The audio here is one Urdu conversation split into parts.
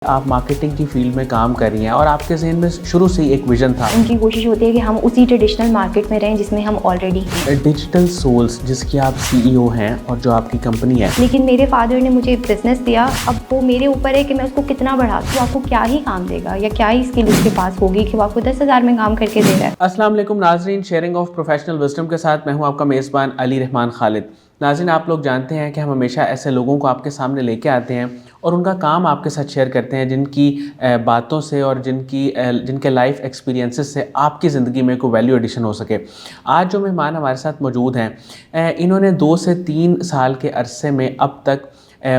آپ مارکیٹنگ کی فیلڈ میں کام کر رہی ہیں اور آپ کے ذہن میں شروع سے ہی ایک ویژن تھا. ان کی کوشش ہوتی ہے کہ ہم اسی ٹریڈیشنل مارکیٹ میں رہیں جس میں ہم آلریڈی ہیں. ڈیجیٹل سولز جس کی آپ CEO ہیں اور جو آپ کی کمپنی ہے. لیکن میرے فادر نے مجھے بزنس دیا، اب وہ میرے اوپر ہے کہ میں اس کو کتنا بڑھا دوں. آپ کو کیا ہی کام دے گا یا کیا ہی اسکل اس کے پاس ہوگی کہ وہ آپ کو 10,000 میں کام کر کے دے رہا ہے. السلام علیکم ناظرین، شیئرنگ آف پروفیشنل وزڈم کے ساتھ میں ہوں آپ کا میزبان علی رحمان خالد. ناظرین، آپ لوگ جانتے ہیں کہ ہم ہمیشہ ایسے لوگوں کو آپ کے سامنے لے کے آتے ہیں اور ان کا کام آپ کے ساتھ شیئر کرتے ہیں جن کی باتوں سے اور جن کے لائف ایکسپیرینسز سے آپ کی زندگی میں کوئی ویلیو ایڈیشن ہو سکے. آج جو مہمان ہمارے ساتھ موجود ہیں، انہوں نے 2 سے 3 سال کے عرصے میں اب تک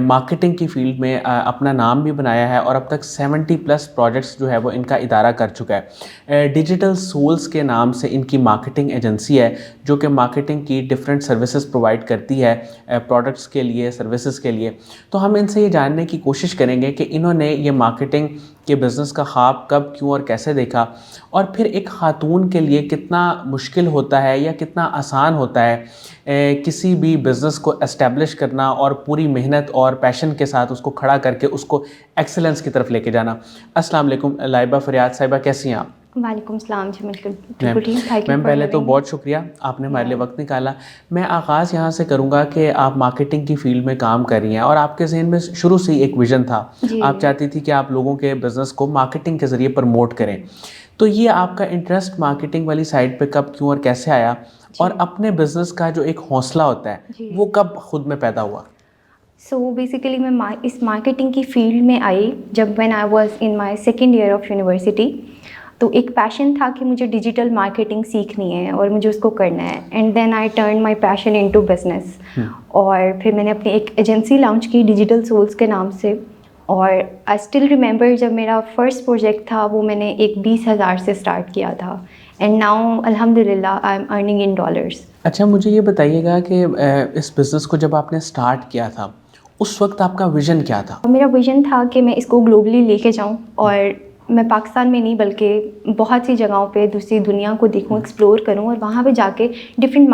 مارکیٹنگ کی فیلڈ میں اپنا نام بھی بنایا ہے اور اب تک 70+ پروجیکٹس جو ہے وہ ان کا ادارہ کر چکا ہے. ڈیجیٹل سولز کے نام سے ان کی مارکیٹنگ ایجنسی ہے جو کہ مارکیٹنگ کی ڈفرینٹ سروسز پرووائڈ کرتی ہے پروڈکٹس کے لیے، سروسز کے لیے. تو ہم ان سے یہ جاننے کی کوشش کریں گے کہ انہوں نے یہ مارکیٹنگ کے بزنس کا خواب کب، کیوں اور کیسے دیکھا، اور پھر ایک خاتون کے لیے کتنا مشکل ہوتا ہے یا کتنا آسان ہوتا ہے کسی بھی بزنس کو اسٹیبلش کرنا اور پوری محنت اور پیشن کے ساتھ اس کو کھڑا کر کے اس کو ایکسلنس کی طرف لے کے جانا. السلام علیکم لائبہ فریاد صاحبہ، کیسی ہیں آپ؟ وعلیکم السلام جی. بالکل ٹھیک. میم پہلے تو بہت شکریہ، آپ نے ہمارے لیے وقت نکالا. میں آغاز یہاں سے کروں گا کہ آپ مارکیٹنگ کی فیلڈ میں کام کر رہی ہیں اور آپ کے ذہن میں شروع سے ہی ایک ویژن تھا. آپ چاہتی تھی کہ آپ لوگوں کے بزنس کو مارکیٹنگ کے ذریعے پروموٹ کریں. تو یہ آپ کا انٹرسٹ مارکیٹنگ والی سائڈ پہ کب، کیوں اور کیسے آیا، اور اپنے بزنس کا جو ایک حوصلہ ہوتا ہے وہ کب خود میں پیدا ہوا؟ سو بیسیکلی میں اس مارکیٹنگ کی فیلڈ میں آئی جب when I was in my second year of university. تو ایک پیشن تھا کہ مجھے ڈیجیٹل مارکیٹنگ سیکھنی ہے اور مجھے اس کو کرنا ہے. And then I turn my passion into business. اور پھر میں نے اپنی ایک ایجنسی لانچ کی ڈیجیٹل سولز کے نام سے. اور آئی اسٹل ریمبر جب میرا فرسٹ پروجیکٹ تھا وہ میں نے ایک 20,000 سے اسٹارٹ کیا تھا. اینڈ ناؤ الحمد للہ I am earning in dollars. اچھا، مجھے یہ بتائیے گا کہ اس بزنس کو جب آپ نے اسٹارٹ کیا تھا اس وقت آپ کا ویژن کیا تھا؟ میرا ویژن تھا کہ میں اس کو گلوبلی لے کے جاؤں اور میں پاکستان میں نہیں بلکہ بہت سی جگہوں پہ دوسری دنیا کو دیکھوں، ایکسپلور کروں اور وہاں پہ جا کے ڈفرینٹ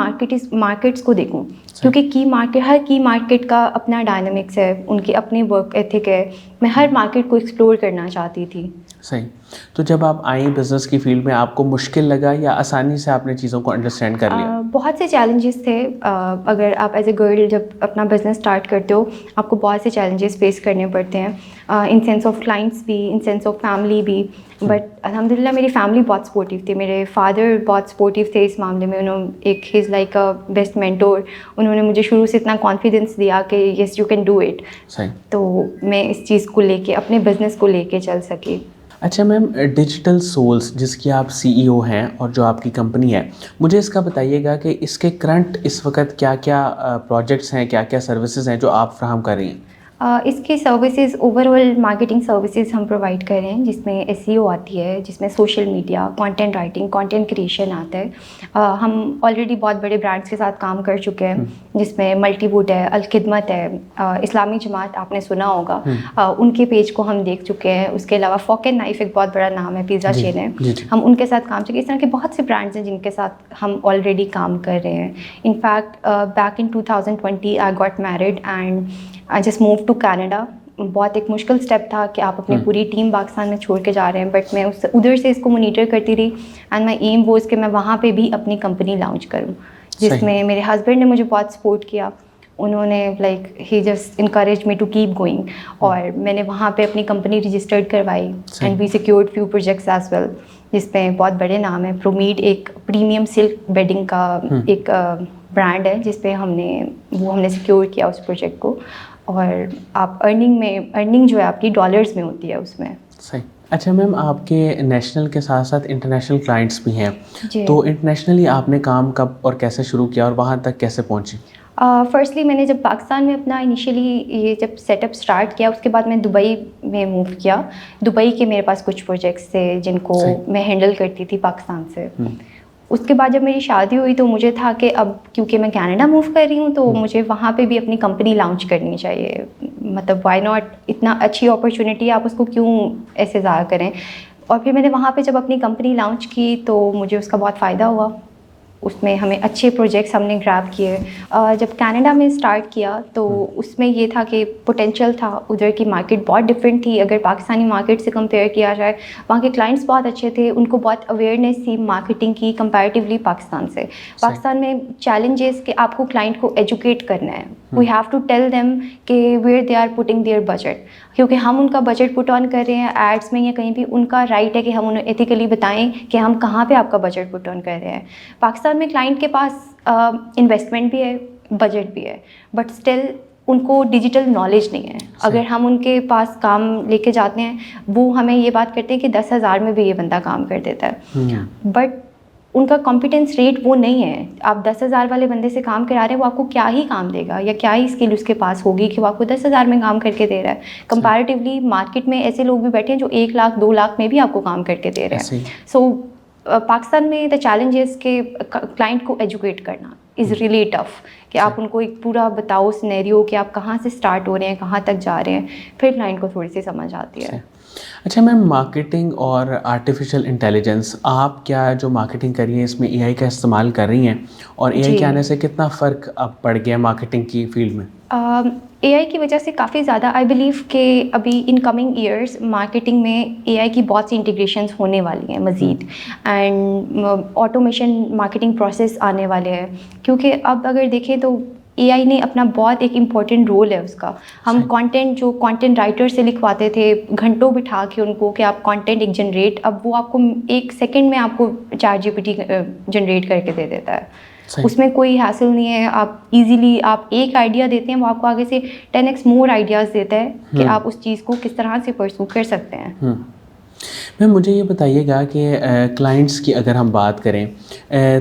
مارکیٹس کو دیکھوں. کیونکہ ہر کی مارکیٹ کا اپنا ڈائنامکس ہے، ان کے اپنے ورک ایتھک ہے. میں ہر مارکیٹ کو ایکسپلور کرنا چاہتی تھی. صحیح. تو جب آپ آئیں بزنس کی فیلڈ میں، آپ کو مشکل لگا یا آسانی سے آپ نے چیزوں کو انڈرسٹینڈ کر لیا؟ بہت سے چیلنجز تھے. اگر آپ ایز اے گرل جب اپنا بزنس اسٹارٹ کرتے ہو آپ کو بہت سے چیلنجز فیس کرنے پڑتے ہیں، ان سینس آف کلائنٹس بھی، ان سینس آف فیملی بھی. بٹ الحمد للہ میری فیملی بہت سپورٹیو تھی. میرے فادر بہت سپورٹیو تھے اس معاملے میں. Has like a best mentor. انہوں نے مجھے شروع سے اتنا کانفیڈینس دیا کہ yes you can do it. تو میں اس چیز کو لے کے، اپنے بزنس کو لے کے چل سکی. اچھا میم، ڈیجیٹل سولز جس کی آپ CEO ہیں اور جو آپ کی کمپنی ہے، مجھے اس کا بتائیے گا کہ اس کے کرنٹ اس وقت کیا کیا پروجیکٹس ہیں، کیا کیا سروسز ہیں جو آپ فراہم کر رہی ہیں؟ اس کی services over all marketing services ہم پرووائڈ کر رہے ہیں، جس میں SEO آتی ہے، جس میں social media, content writing, content creation آتا ہے. ہم آلریڈی بہت بڑے برانڈس کے ساتھ کام کر چکے ہیں، جس میں ملٹی ووڈ ہے، الخدمت ہے، اسلامی جماعت آپ نے سنا ہوگا، ان کے پیج کو ہم دیکھ چکے ہیں. اس کے علاوہ فورک اینڈ نائف ایک بہت بڑا نام ہے، پیزا چین ہے، ہم ان کے ساتھ کام چکے. اس طرح کے بہت سے برانڈس ہیں جن کے ساتھ ہم آلریڈی کام کر رہے ہیں. In fact back in 2020 I got married and I just move to Canada. بہت ایک مشکل اسٹیپ تھا کہ آپ اپنی پوری ٹیم پاکستان میں چھوڑ کے جا رہے ہیں، بٹ میں ادھر سے اس کو مونیٹر کرتی رہی. اینڈ مائی ایم واز کہ میں وہاں پہ بھی اپنی کمپنی لانچ کروں، جس میں میرے ہسبینڈ نے مجھے بہت سپورٹ کیا. انہوں نے ہی just encourage me to keep going. اور میں نے وہاں پہ اپنی کمپنی رجسٹرڈ کروائی and we secured few projects as well, جس میں بہت بڑے نام ہیں. پرومیڈ ایک پریمیم سلک بیڈنگ کا ایک برانڈ ہے، جس پہ ہم نے سیکیور کیا اس پروجیکٹ کو. اور آپ ارننگ جو ہے آپ کی ڈالرز میں ہوتی ہے اس میں. صحیح. اچھا میم، آپ کے نیشنل کے ساتھ ساتھ انٹرنیشنل کلائنٹس بھی ہیں، تو انٹرنیشنلی آپ نے کام کب اور کیسے شروع کیا اور وہاں تک کیسے پہنچی؟ فرسٹلی میں نے جب پاکستان میں اپنا انیشیلی یہ جب سیٹ اپ اسٹارٹ کیا، اس کے بعد میں دبئی میں موو کیا. دبئی کے میرے پاس کچھ پروجیکٹس تھے جن کو میں ہینڈل کرتی تھی پاکستان سے. اس کے بعد جب میری شادی ہوئی تو مجھے تھا کہ اب کیونکہ میں کینیڈا موو کر رہی ہوں تو مجھے وہاں پہ بھی اپنی کمپنی لانچ کرنی چاہیے. مطلب وائی ناٹ، اتنا اچھی اپرچونیٹی ہے، آپ اس کو کیوں ایسے ضائع کریں. اور پھر میں نے وہاں پہ جب اپنی کمپنی لانچ کی تو مجھے اس کا بہت فائدہ ہوا. اس میں ہمیں اچھے پروجیکٹس ہم نے گراب کیے. جب کینیڈا میں اسٹارٹ کیا تو اس میں یہ تھا کہ پوٹینشیل تھا, ادھر کی مارکیٹ بہت ڈفرینٹ تھی اگر پاکستانی مارکیٹ سے کمپیئر کیا جائے. وہاں کے کلائنٹس بہت اچھے تھے, ان کو بہت اویئرنیس تھی مارکیٹنگ کی کمپیریٹیولی پاکستان سے. پاکستان میں چیلنجز کہ آپ کو کلائنٹ کو ایجوکیٹ کرنا ہے, we have to tell them کہ where they are putting their budget, کیونکہ ہم ان کا بجٹ پٹ آن کر رہے ہیں ایڈس میں یا کہیں بھی, ان کا رائٹ ہے کہ ہم انہیں ایتھیکلی بتائیں کہ ہم کہاں پہ آپ کا بجٹ پٹ آن کر رہے ہیں. پاکستان میں کلائنٹ کے پاس انویسٹمنٹ بھی ہے, بجٹ بھی ہے, بٹ اسٹل ان کو ڈیجیٹل نالج نہیں ہے. اگر ہم ان کے پاس کام لے کے جاتے ہیں, وہ ہمیں یہ بات کرتے ہیں کہ 10,000 میں بھی یہ بندہ کام کر دیتا ہے, بٹ ان کا کمپیٹنس ریٹ وہ نہیں ہے. آپ 10,000 والے بندے سے کام کرا رہے ہیں, وہ آپ کو کیا ہی کام دے گا یا کیا ہی اسکل اس کے پاس ہوگی کہ وہ آپ کو 10,000 میں کام کر کے دے رہا ہے. کمپیریٹیولی مارکیٹ میں ایسے لوگ بھی بیٹھے ہیں جو 1 لاکھ 2 لاکھ میں بھی آپ کو کام کر کے دے رہے ہیں. سو پاکستان میں دا چیلنج از کہ کلائنٹ کو ایجوکیٹ کرنا از ریئلی ٹف, کہ آپ ان کو ایک پورا بتاؤ سینیریو کہ آپ کہاں سے اسٹارٹ ہو رہے ہیں, کہاں تک جا رہے ہیں, پھر کلائنٹ کو تھوڑی سی سمجھ آتی ہے. اچھا میم, مارکیٹنگ اور آرٹیفیشیل انٹیلیجنس, آپ کیا جو مارکیٹنگ کر رہی ہیں اس میں اے آئی کا استعمال کر رہی ہیں, اور اے آئی کے آنے سے کتنا فرق اب پڑ گیا مارکیٹنگ کی فیلڈ میں؟ اے آئی کی وجہ سے کافی زیادہ آئی بلیو کہ ابھی ان کمنگ ایئرس مارکیٹنگ میں اے آئی کی بہت سی انٹیگریشنس ہونے والی ہیں مزید, اینڈ آٹومیشن مارکیٹنگ پروسیس آنے والے ہیں, کیونکہ اب اگر دیکھیں تو اے آئی نے اپنا بہت ایک امپورٹنٹ رول ہے اس کا. ہم کانٹینٹ جو کانٹینٹ رائٹر سے لکھواتے تھے گھنٹوں بٹھا کے ان کو کہ آپ کانٹینٹ ایک جنریٹ, اب وہ آپ کو 1 سیکنڈ میں آپ کو چیٹ GPT جنریٹ کر کے دے دیتا ہے. اس میں کوئی حاصل نہیں ہے, آپ ایزیلی آپ ایک آئیڈیا دیتے ہیں, وہ آپ کو آگے سے 10x مور آئیڈیاز دیتا ہے کہ آپ اس چیز کو کس طرح سے پرسو کر سکتے ہیں. میم مجھے یہ بتائیے گا کہ کلائنٹس کی اگر ہم بات کریں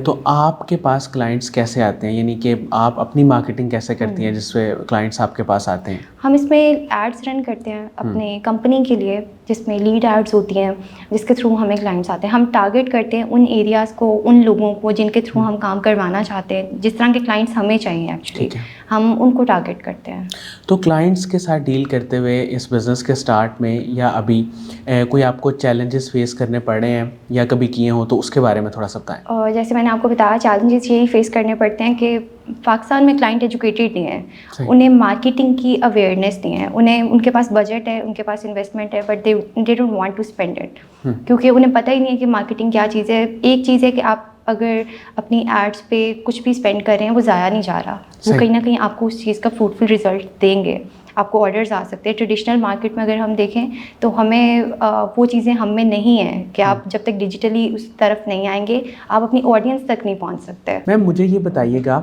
تو آپ کے پاس کلائنٹس کیسے آتے ہیں, یعنی کہ آپ اپنی مارکیٹنگ کیسے کرتی ہیں جس سے کلائنٹس آپ کے پاس آتے ہیں؟ ہم اس میں ایڈس رن کرتے ہیں اپنے کمپنی کے لیے, جس میں لیڈ ایڈس ہوتی ہیں جس کے تھرو ہمیں کلائنٹس آتے ہیں. ہم ٹارگیٹ کرتے ہیں ان ایریاز کو, ان لوگوں کو جن کے تھرو ہم کام کروانا چاہتے ہیں, جس طرح کے کلائنٹس ہمیں چاہیے ایکچولی, ہم ان کو ٹارگیٹ کرتے ہیں. تو کلائنٹس کے ساتھ ڈیل کرتے ہوئے اس بزنس کے سٹارٹ میں یا ابھی کوئی آپ کو چیلنجز فیس کرنے پڑ رہے ہیں یا کبھی کیے ہوں, تو اس کے بارے میں تھوڑا سا بتائیں. اور جیسے میں نے آپ کو بتایا, چیلنجز یہی فیس کرنے پڑتے ہیں کہ پاکستان میں کلائنٹ ایجوکیٹڈ نہیں ہے, انہیں مارکیٹنگ کی اویئرنیس نہیں ہے, ان کے پاس بجٹ ہے, ان کے پاس انویسٹمنٹ ہے, but they don't want to spend it, کیونکہ انہیں پتہ ہی نہیں ہے کہ مارکیٹنگ کیا چیز ہے. ایک چیز ہے کہ آپ اگر اپنی ایڈس پہ کچھ بھی اسپینڈ کر رہے ہیں وہ ضائع نہیں جا رہا, وہ کہیں نہ کہیں آپ کو اس چیز کا فروٹفل رزلٹ دیں گے, آپ کو آرڈرز آ سکتے ہیں. ٹریڈیشنل مارکیٹ میں اگر ہم دیکھیں تو ہمیں وہ چیزیں ہم میں نہیں ہیں کہ آپ جب تک ڈیجیٹلی اس طرف نہیں آئیں گے آپ اپنی آڈینس تک نہیں پہنچ سکتے. میم مجھے یہ بتائیے گا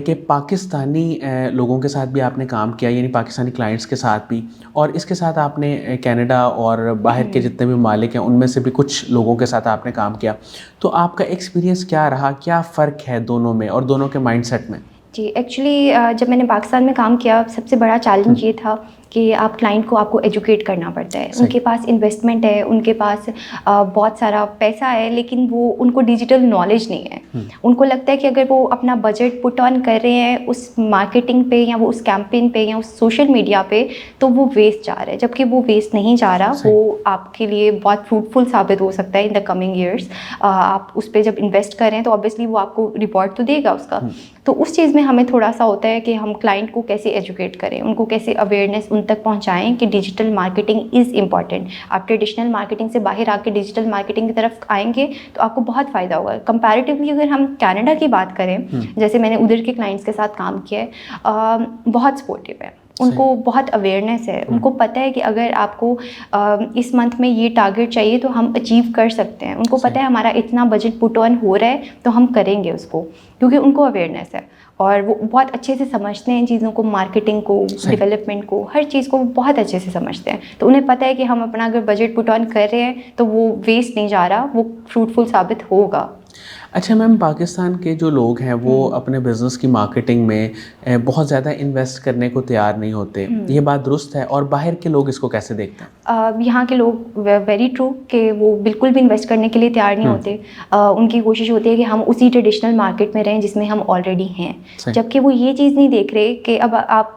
کہ پاکستانی لوگوں کے ساتھ بھی آپ نے کام کیا, یعنی پاکستانی کلائنٹس کے ساتھ بھی, اور اس کے ساتھ آپ نے کینیڈا اور باہر کے جتنے بھی ممالک ہیں ان میں سے بھی کچھ لوگوں کے ساتھ آپ نے کام کیا, تو آپ کا ایکسپیرینس کیا رہا, کیا فرق ہے دونوں میں اور دونوں کے مائنڈ سیٹ میں؟ جی ایکچولی جب میں نے پاکستان میں کام کیا, سب سے بڑا چیلنج یہ تھا کہ آپ کلائنٹ کو آپ کو ایجوکیٹ کرنا پڑتا ہے. ان کے پاس انویسٹمنٹ ہے, ان کے پاس بہت سارا پیسہ ہے, لیکن وہ ان کو ڈیجیٹل نالج نہیں ہے. ان کو لگتا ہے کہ اگر وہ اپنا بجٹ پٹ آن کر رہے ہیں اس مارکیٹنگ پہ یا وہ اس کیمپین پہ یا اس سوشل میڈیا پہ, تو وہ ویسٹ جا رہا ہے, جبکہ وہ ویسٹ نہیں جا رہا, وہ آپ کے لیے بہت فروٹفل ثابت ہو سکتا ہے ان دا کمنگ ایئرس. آپ اس پہ جب انویسٹ کریں تو آبویسلی وہ آپ کو ریوارڈ تو دے گا اس کا. تو اس چیز میں ہمیں تھوڑا سا ہوتا ہے کہ ہم کلائنٹ کو کیسے ایجوکیٹ کریں, ان کو کیسے اویئرنیس ان تک پہنچائیں کہ ڈیجیٹل مارکیٹنگ از امپورٹنٹ. آپ ٹریڈیشنل مارکیٹنگ سے باہر آ کے ڈیجیٹل مارکیٹنگ کی طرف آئیں گے تو آپ کو بہت فائدہ ہوگا. کمپیریٹیولی اگر ہم کینیڈا کی بات کریں, جیسے میں نے ادھر کے کلائنٹس کے ساتھ کام کیا ہے, بہت سپورٹیو ہے, ان کو بہت اویئرنیس ہے, ان کو پتہ ہے کہ اگر آپ کو اس منتھ میں یہ ٹارگیٹ چاہیے تو ہم اچیو کر سکتے ہیں. ان کو پتہ ہے ہمارا اتنا بجٹ پٹ آن ہو رہا ہے تو ہم کریں گے اس کو, کیونکہ ان کو اویئرنیس ہے اور وہ بہت اچھے سے سمجھتے ہیں ان چیزوں کو, مارکیٹنگ کو, ڈیولپمنٹ کو, ہر چیز کو بہت اچھے سے سمجھتے ہیں. تو انہیں پتہ ہے کہ ہم اپنا اگر بجٹ پٹ آن کر رہے ہیں تو وہ ویسٹ نہیں جا رہا, وہ فروٹفل ثابت ہوگا. اچھا میم, پاکستان کے جو لوگ ہیں وہ اپنے بزنس کی مارکیٹنگ میں بہت زیادہ انویسٹ کرنے کو تیار نہیں ہوتے, یہ بات درست ہے, اور باہر کے لوگ اس کو کیسے دیکھتے ہیں؟ یہاں کے لوگ ویری ٹرو کہ وہ بالکل بھی انویسٹ کرنے کے لیے تیار نہیں ہوتے. ان کی کوشش ہوتی ہے کہ ہم اسی ٹریڈیشنل مارکیٹ میں رہیں جس میں ہم آلریڈی ہیں, جبکہ وہ یہ چیز نہیں دیکھ رہے کہ اب آپ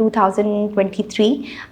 2023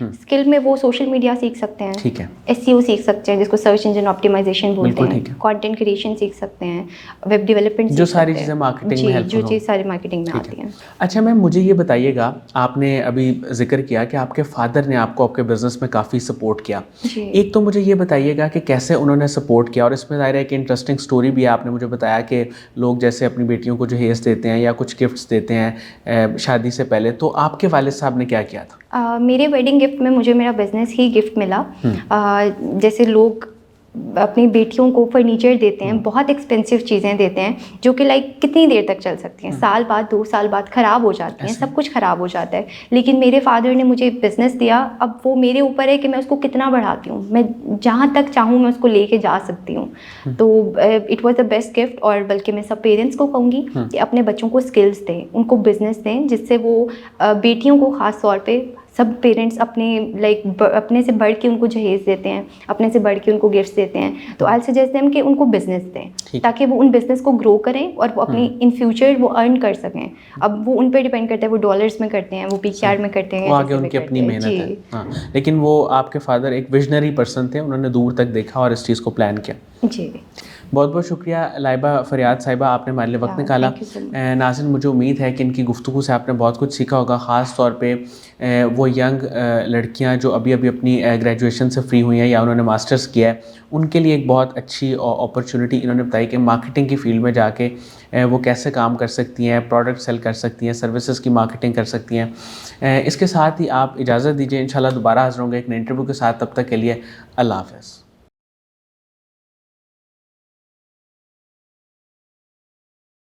اسکل میں وہ سوشل میڈیا سیکھ سکتے ہیں, ٹھیک ہے, SEO سیکھ سکتے ہیں جس کو سرچ انجن آپٹیمائزیشن بولتے ہیں, کانٹینٹ کریشن سیکھ سکتے ہیں, ویب ڈیولپمنٹ, جو ساری چیزیں مارکیٹنگ میں ہیلپ جو چیز ساری مارکیٹنگ میں آتی ہیں. اچھا میم, مجھے یہ بتائیے گا, آپ نے ابھی ذکر کیا کہ آپ کے فادر نے آپ کو آپ کے بزنس میں کافی سپورٹ کیا. ایک تو مجھے یہ بتائیے گا کہ کیسے انہوں نے سپورٹ کیا, اور اس میں ظاہر ہے کہ انٹرسٹنگ اسٹوری بھی ہے. آپ نے مجھے بتایا کہ لوگ جیسے اپنی بیٹیوں کو جہیز دیتے ہیں یا کچھ گفٹس دیتے ہیں شادی سے پہلے, تو آپ کے والد صاحب نے کیا کیا تھا؟ میرے ویڈنگ گفٹ میں مجھے میرا بزنس ہی گفٹ ملا. جیسے لوگ اپنی بیٹیوں کو فرنیچر دیتے ہیں, بہت ایکسپینسو چیزیں دیتے ہیں جو کہ لائک کتنی دیر تک چل سکتی ہیں, سال بعد 2 سال بعد خراب ہو جاتی ہیں, سب کچھ خراب ہو جاتا ہے. لیکن میرے فادر نے مجھے بزنس دیا, اب وہ میرے اوپر ہے کہ میں اس کو کتنا بڑھاتی ہوں, میں جہاں تک چاہوں میں اس کو لے کے جا سکتی ہوں. تو it was the best gift. اور بلکہ میں سب پیرنٹس کو کہوں گی کہ اپنے بچوں کو اسکلس دیں, ان کو بزنس دیں, جس سے وہ بیٹیوں کو خاص طور پہ سب پیرنٹس اپنے لائک اپنے سے بڑھ کے ان کو جہیز دیتے ہیں, اپنے سے بڑھ کے ان کو گفٹس دیتے ہیں. تو آئی سجیسٹ دیم کہ ان کو بزنس دیں تاکہ وہ ان بزنس کو گرو کریں اور وہ اپنی ان فیوچر وہ ارن کر سکیں. اب وہ ان پہ ڈیپینڈ کرتا ہے, وہ ڈالرس میں کرتے ہیں, وہ PKR میں کرتے ہیں, وہ آگے ان کی اپنی محنت ہے. ہاں, لیکن وہ آپ کے فادر ایک ویژنری پرسن تھے, انہوں نے دور تک دیکھا اور اس چیز کو پلان کیا. جی, بہت بہت شکریہ لائبہ فریاد صاحبہ, آپ نے ہمارے لیے وقت نکالا. ناظرین, مجھے امید ہے کہ ان کی گفتگو سے آپ نے بہت کچھ سیکھا ہوگا, خاص طور پہ وہ ینگ لڑکیاں جو ابھی اپنی گریجویشن سے فری ہوئی ہیں یا انہوں نے ماسٹرز کیا ہے, ان کے لیے ایک بہت اچھی اپرچونٹی انہوں نے بتائی کہ مارکیٹنگ کی فیلڈ میں جا کے وہ کیسے کام کر سکتی ہیں, پروڈکٹ سیل کر سکتی ہیں, سروسز کی مارکیٹنگ کر سکتی ہیں. اس کے ساتھ ہی آپ اجازت دیجیے, انشاءاللہ دوبارہ حاضر ہوں گے ایک نئے انٹرویو کے ساتھ. تب تک کے لیے اللہ حافظ.